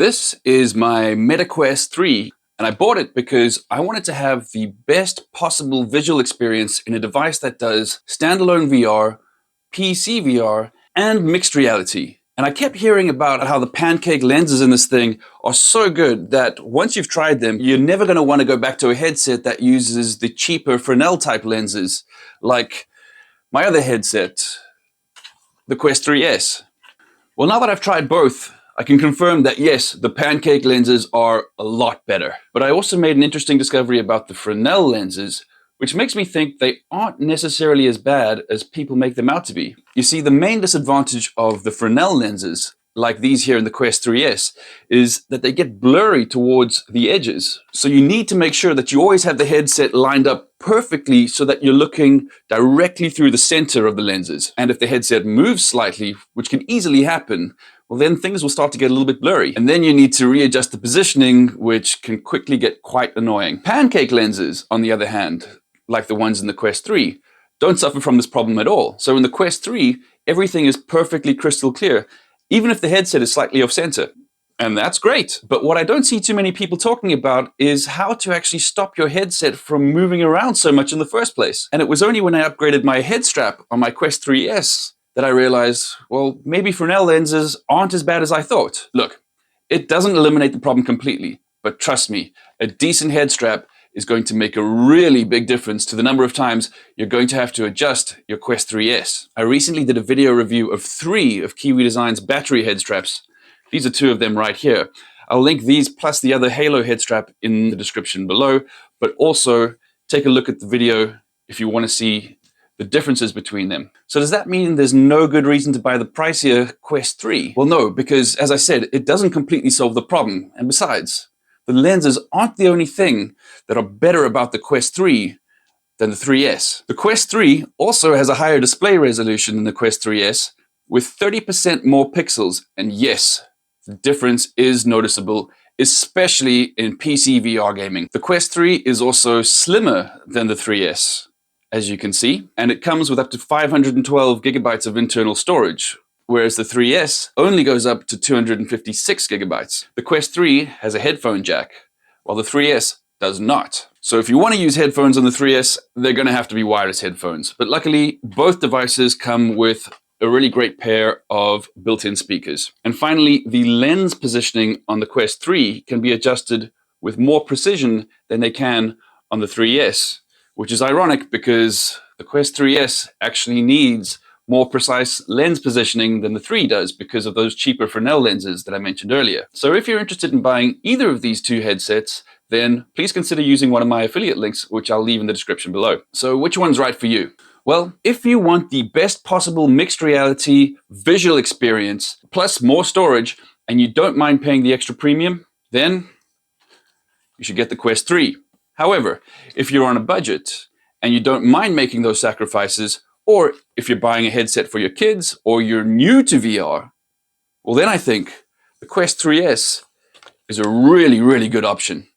This is my Meta Quest 3, and I bought it because I wanted to have the best possible visual experience in a device that does standalone VR, PC VR, and mixed reality. And I kept hearing about how the Pancake lenses in this thing are so good that once you've tried them, you're never going to want to go back to a headset that uses the cheaper Fresnel type lenses, like my other headset, the Quest 3S. Well, now that I've tried both, I can confirm that yes, the Pancake lenses are a lot better. But I also made an interesting discovery about the Fresnel lenses, which makes me think they aren't necessarily as bad as people make them out to be. You see, the main disadvantage of the Fresnel lenses, like these here in the Quest 3S, is that they get blurry towards the edges. So you need to make sure that you always have the headset lined up perfectly so that you're looking directly through the center of the lenses. And if the headset moves slightly, which can easily happen, well, then things will start to get a little bit blurry. And then you need to readjust the positioning, which can quickly get quite annoying. Pancake lenses, on the other hand, like the ones in the Quest 3, don't suffer from this problem at all. So in the Quest 3, everything is perfectly crystal clear, even if the headset is slightly off center. And that's great. But what I don't see too many people talking about is how to actually stop your headset from moving around so much in the first place. And it was only when I upgraded my head strap on my Quest 3S that I realized, well, maybe Fresnel lenses aren't as bad as I thought. Look, it doesn't eliminate the problem completely, but trust me, a decent head strap is going to make a really big difference to the number of times you're going to have to adjust your Quest 3S. I recently did a video review of 3 of Kiwi Design's battery head straps. These are 2 of them right here. I'll link these plus the other Halo head strap in the description below, but also take a look at the video if you want to see the differences between them. So does that mean there's no good reason to buy the pricier Quest 3? Well, no, because as I said, it doesn't completely solve the problem. And besides, the lenses aren't the only thing that are better about the Quest 3 than the 3S. The Quest 3 also has a higher display resolution than the Quest 3S with 30% more pixels. And yes, the difference is noticeable, especially in PC VR gaming. The Quest 3 is also slimmer than the 3S, as you can see, and it comes with up to 512 gigabytes of internal storage, whereas the 3S only goes up to 256 gigabytes. The Quest 3 has a headphone jack, while the 3S does not. So if you want to use headphones on the 3S, they're going to have to be wireless headphones. But luckily, both devices come with a really great pair of built-in speakers. And finally, the lens positioning on the Quest 3 can be adjusted with more precision than they can on the 3S, which is ironic because the Quest 3S actually needs more precise lens positioning than the 3 does because of those cheaper Fresnel lenses that I mentioned earlier. So if you're interested in buying either of these 2 headsets, then please consider using one of my affiliate links, which I'll leave in the description below. So which one's right for you? Well, if you want the best possible mixed reality visual experience, plus more storage, and you don't mind paying the extra premium, then you should get the Quest 3. However, if you're on a budget and you don't mind making those sacrifices, or if you're buying a headset for your kids or you're new to VR, well then I think the Quest 3S is a really, really good option.